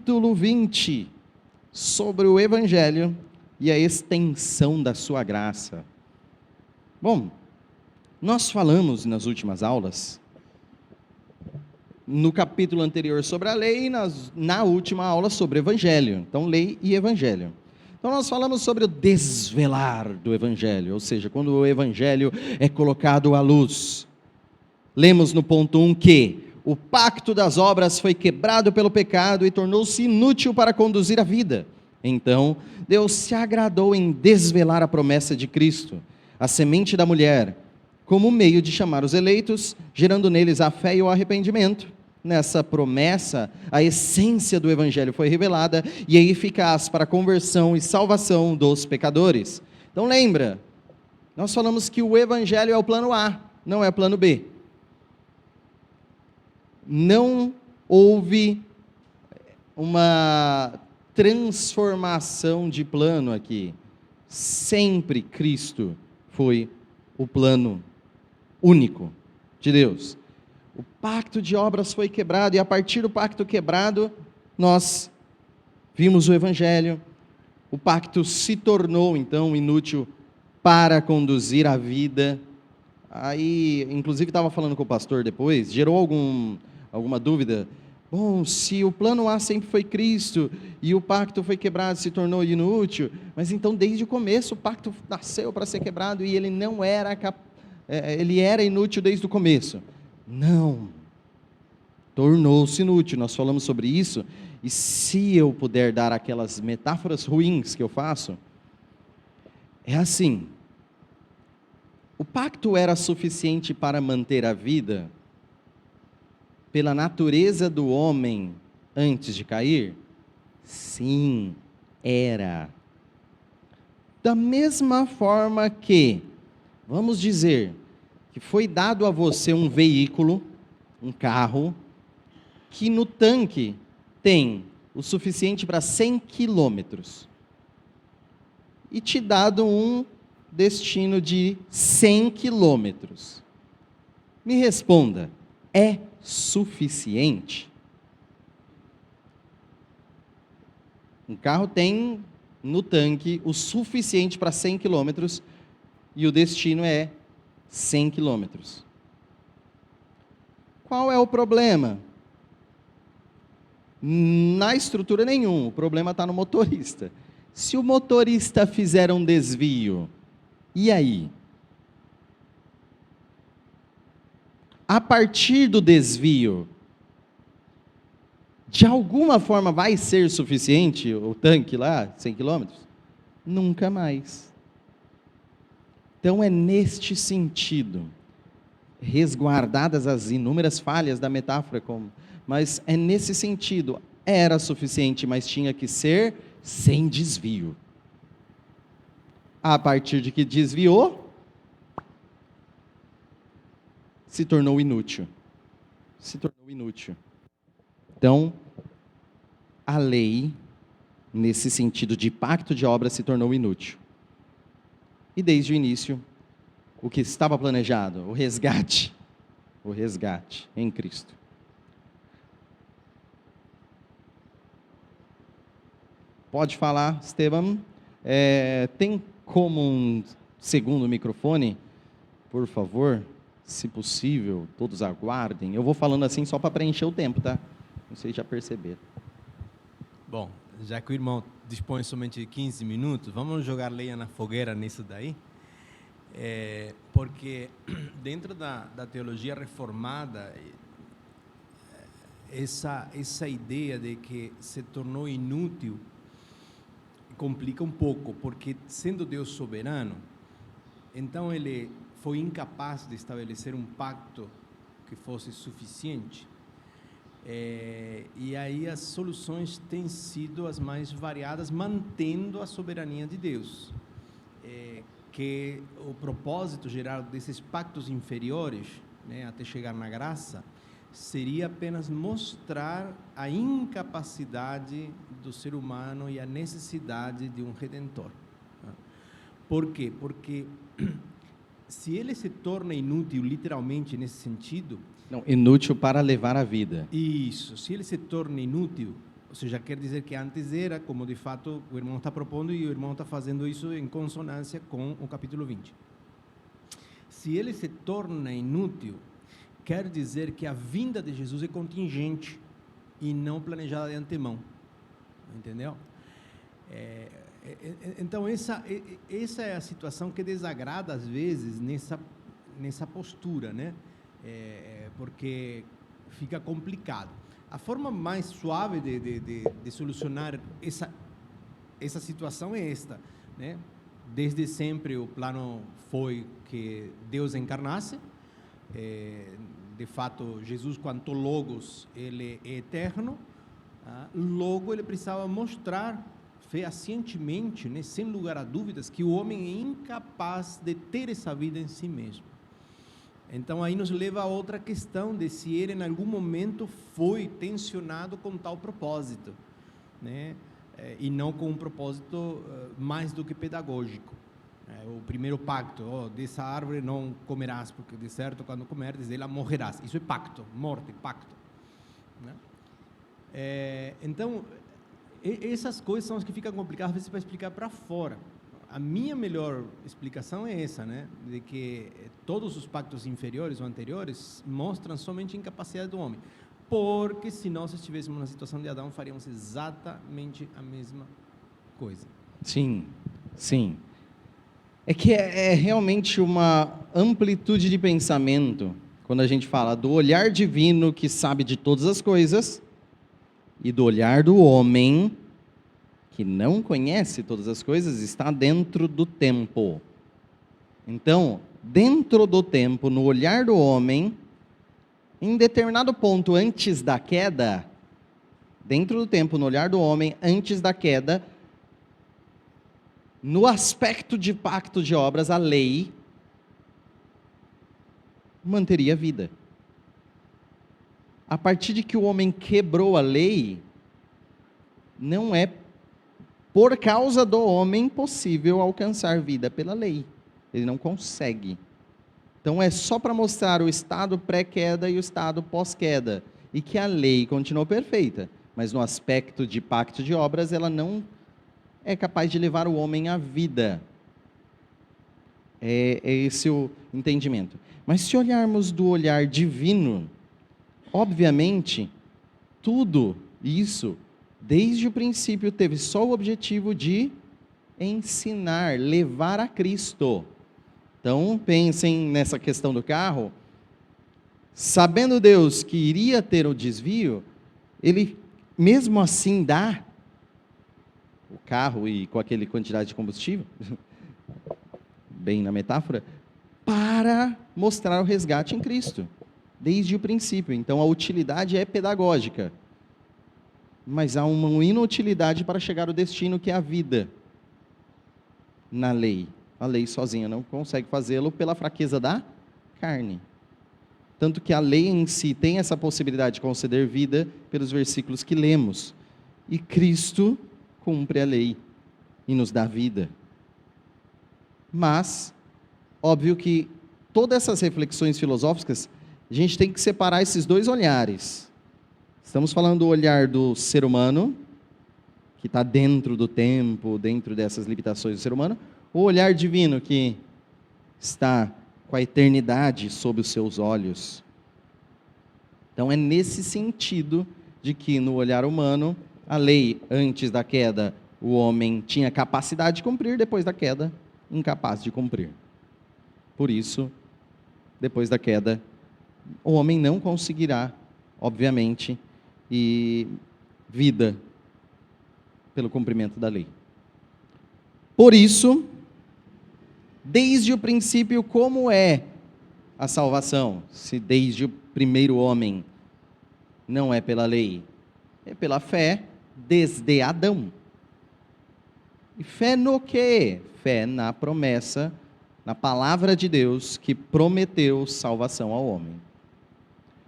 capítulo 20, sobre o Evangelho e a extensão da sua graça. Bom, nós falamos nas últimas aulas, no capítulo anterior sobre a lei e na última aula sobre o Evangelho. Então, lei e Evangelho. Então, nós falamos sobre o desvelar do Evangelho, ou seja, quando o Evangelho é colocado à luz. Lemos no ponto 1 que o pacto das obras foi quebrado pelo pecado e tornou-se inútil para conduzir a vida. Então, Deus se agradou em desvelar a promessa de Cristo, a semente da mulher, como meio de chamar os eleitos, gerando neles a fé e o arrependimento. Nessa promessa, a essência do Evangelho foi revelada e é eficaz para a conversão e salvação dos pecadores. Então lembra, nós falamos que o Evangelho é o plano A, não é o plano B. Não houve uma transformação de plano aqui. Sempre Cristo foi o plano único de Deus. O pacto de obras foi quebrado, e a partir do pacto quebrado, nós vimos o Evangelho. O pacto se tornou, então, inútil para conduzir a vida. Aí, inclusive, estava falando com o pastor depois, gerou alguma dúvida. Bom, se o plano A sempre foi Cristo, e o pacto foi quebrado, se tornou inútil, mas então, desde o começo, o pacto nasceu para ser quebrado, e ele não era ele era inútil desde o começo. Não, tornou-se inútil, nós falamos sobre isso, e se eu puder dar aquelas metáforas ruins que eu faço, é assim, o pacto era suficiente para manter a vida, pela natureza do homem antes de cair? Sim, era. Da mesma forma que, vamos dizer, que foi dado a você um veículo, um carro, que no tanque tem o suficiente para 100 quilômetros, e te dado um destino de 100 quilômetros. Me responda, é suficiente? Um carro tem no tanque o suficiente para 100 quilômetros, e o destino é 100 quilômetros. Qual é o problema? Na estrutura nenhum, o problema está no motorista. Se o motorista fizer um desvio, e aí? A partir do desvio, de alguma forma vai ser suficiente o tanque lá, 100 quilômetros? Nunca mais. Então é neste sentido, resguardadas as inúmeras falhas da metáfora, mas é nesse sentido, era suficiente, mas tinha que ser sem desvio. A partir de que desviou, se tornou inútil. Se tornou inútil. Então, a lei, nesse sentido de pacto de obras, se tornou inútil. E desde o início, o que estava planejado, o resgate em Cristo. Pode falar, Esteban. Tem como um segundo microfone, por favor, se possível, todos aguardem. Eu vou falando assim só para preencher o tempo, tá? Não sei se já perceberam. Bom, já que o irmão dispõe somente de 15 minutos, vamos jogar lenha na fogueira nisso daí? Porque dentro da teologia reformada, essa ideia de que se tornou inútil complica um pouco, porque sendo Deus soberano, então ele foi incapaz de estabelecer um pacto que fosse suficiente. E aí as soluções têm sido as mais variadas, mantendo a soberania de Deus. Que o propósito geral desses pactos inferiores, né, até chegar na graça, seria apenas mostrar a incapacidade do ser humano e a necessidade de um Redentor. Por quê? Porque se ele se torna inútil literalmente nesse sentido... Não, inútil para levar a vida. Isso, se ele se torna inútil, Ou seja, quer dizer que antes era, como de fato o irmão está propondo, e o irmão está fazendo isso em consonância com o capítulo 20. Se ele se torna inútil, quer dizer que a vinda de Jesus é contingente e não planejada de antemão. Entendeu? Então, essa é a situação que desagrada, às vezes, nessa postura, né? Porque fica complicado. A forma mais suave de solucionar essa situação é esta, né? Desde sempre o plano foi que Deus encarnasse. De fato, Jesus, quanto Logos, ele é eterno. Logo, ele precisava mostrar fehacientemente, né, sem lugar a dúvidas, que o homem é incapaz de ter essa vida em si mesmo. Então, aí nos leva a outra questão de se ele, em algum momento, foi tensionado com tal propósito, né? E não com um propósito mais do que pedagógico. O primeiro pacto, dessa árvore não comerás, porque de certo, quando comeres dela, morrerás. Isso é pacto, morte, pacto, né? Então, essas coisas são as que ficam complicadas, às vezes, para explicar para fora. A minha melhor explicação é essa, né? De que todos os pactos inferiores ou anteriores mostram somente a incapacidade do homem. Porque se nós estivéssemos na situação de Adão, faríamos exatamente a mesma coisa. Sim, sim. É que é realmente uma amplitude de pensamento quando a gente fala do olhar divino que sabe de todas as coisas e do olhar do homem que não conhece todas as coisas, está dentro do tempo. Então, dentro do tempo, no olhar do homem, em determinado ponto antes da queda, dentro do tempo, no olhar do homem, antes da queda, no aspecto de pacto de obras, a lei manteria a vida. A partir de que o homem quebrou a lei, não é por causa do homem possível alcançar vida pela lei. Ele não consegue. Então é só para mostrar o estado pré-queda e o estado pós-queda. E que a lei continuou perfeita. Mas no aspecto de pacto de obras, ela não é capaz de levar o homem à vida. É esse o entendimento. Mas se olharmos do olhar divino, obviamente, tudo isso, desde o princípio, teve só o objetivo de ensinar, levar a Cristo. Então, pensem nessa questão do carro. Sabendo Deus que iria ter o desvio, ele, mesmo assim, dá o carro e com aquela quantidade de combustível, bem na metáfora, para mostrar o resgate em Cristo, desde o princípio. Então, a utilidade é pedagógica. Mas há uma inutilidade para chegar ao destino, que é a vida na lei. A lei sozinha não consegue fazê-lo pela fraqueza da carne. Tanto que a lei em si tem essa possibilidade de conceder vida pelos versículos que lemos. E Cristo cumpre a lei e nos dá vida. Mas, óbvio que todas essas reflexões filosóficas, a gente tem que separar esses dois olhares. Estamos falando do olhar do ser humano, que está dentro do tempo, dentro dessas limitações do ser humano, o olhar divino, que está com a eternidade sob os seus olhos. Então é nesse sentido de que no olhar humano, a lei antes da queda, o homem tinha capacidade de cumprir, depois da queda, incapaz de cumprir. Por isso, depois da queda, o homem não conseguirá, obviamente, e vida pelo cumprimento da lei. Por isso, desde o princípio, como é a salvação? Se desde o primeiro homem não é pela lei, é pela fé desde Adão. E fé no quê? Fé na promessa, na palavra de Deus que prometeu salvação ao homem.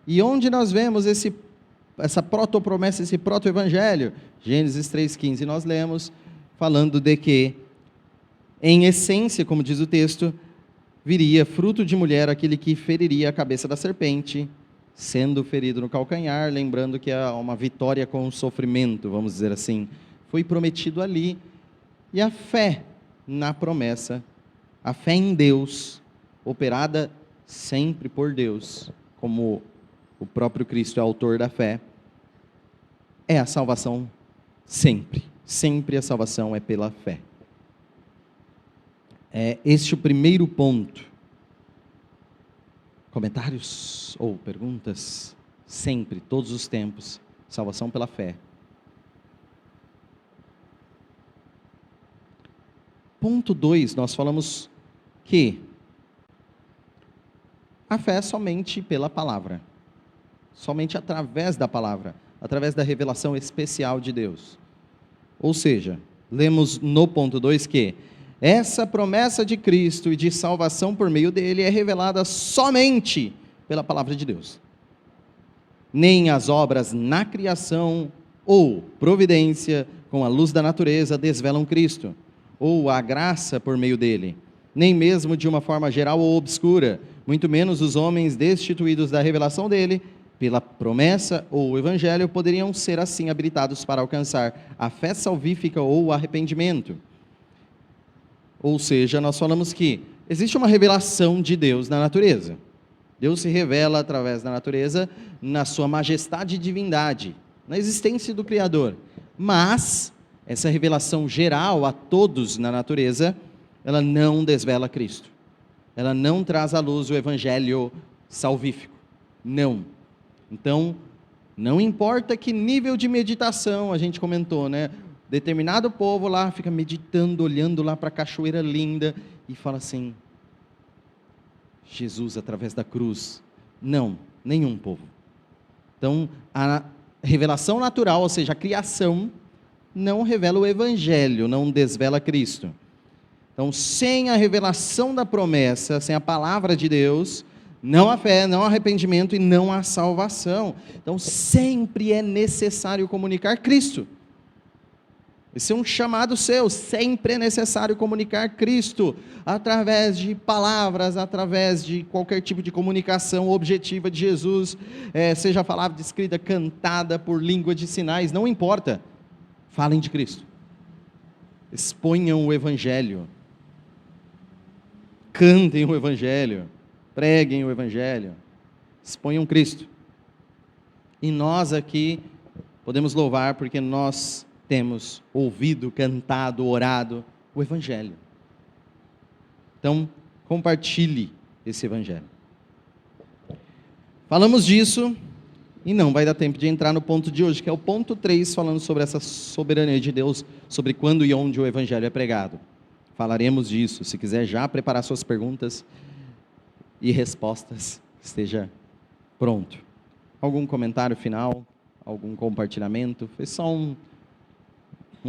E onde nós vemos essa proto-promessa, esse proto-evangelho? Gênesis 3,15, nós lemos, falando de que, em essência, como diz o texto, viria fruto de mulher, aquele que feriria a cabeça da serpente, sendo ferido no calcanhar, lembrando que é uma vitória com o sofrimento, vamos dizer assim, foi prometido ali. E a fé na promessa, a fé em Deus, operada sempre por Deus, como o próprio Cristo é autor da fé, é a salvação sempre. Sempre a salvação é pela fé. É este o primeiro ponto. Comentários ou perguntas? Sempre, todos os tempos. Salvação pela fé. Ponto 2, nós falamos que a fé é somente pela palavra. Somente através da palavra. Através da revelação especial de Deus. Ou seja, lemos no ponto 2 que essa promessa de Cristo e de salvação por meio dele é revelada somente pela palavra de Deus. Nem as obras na criação ou providência com a luz da natureza desvelam Cristo, ou a graça por meio dele, nem mesmo de uma forma geral ou obscura, muito menos os homens destituídos da revelação dele, pela promessa ou o evangelho, poderiam ser assim habilitados para alcançar a fé salvífica ou o arrependimento. Ou seja, nós falamos que existe uma revelação de Deus na natureza. Deus se revela através da natureza, na sua majestade e divindade, na existência do Criador. Mas essa revelação geral a todos na natureza, ela não desvela Cristo. Ela não traz à luz o evangelho salvífico. Não. Então, não importa que nível de meditação, a gente comentou, né? Determinado povo lá fica meditando, olhando lá para a cachoeira linda e fala assim, Jesus através da cruz. Não, nenhum povo. Então, a revelação natural, ou seja, a criação, não revela o evangelho, não desvela Cristo. Então, sem a revelação da promessa, sem a palavra de Deus, não há fé, não há arrependimento e não há salvação. Então, sempre é necessário comunicar Cristo. Esse é um chamado seu, sempre é necessário comunicar Cristo, através de palavras, através de qualquer tipo de comunicação objetiva de Jesus, seja falada, escrita, cantada, por língua de sinais, não importa, falem de Cristo, exponham o Evangelho, cantem o Evangelho, preguem o Evangelho, exponham Cristo, e nós aqui podemos louvar porque nós temos ouvido, cantado, orado o Evangelho. Então, compartilhe esse Evangelho. Falamos disso e não vai dar tempo de entrar no ponto de hoje, que é o ponto 3, falando sobre essa soberania de Deus, sobre quando e onde o Evangelho é pregado. Falaremos disso. Se quiser já preparar suas perguntas e respostas, esteja pronto. Algum comentário final? Algum compartilhamento? Foi só um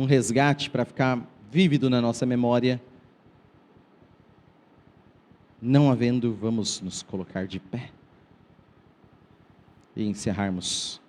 resgate para ficar vívido na nossa memória. Não havendo, vamos nos colocar de pé e encerrarmos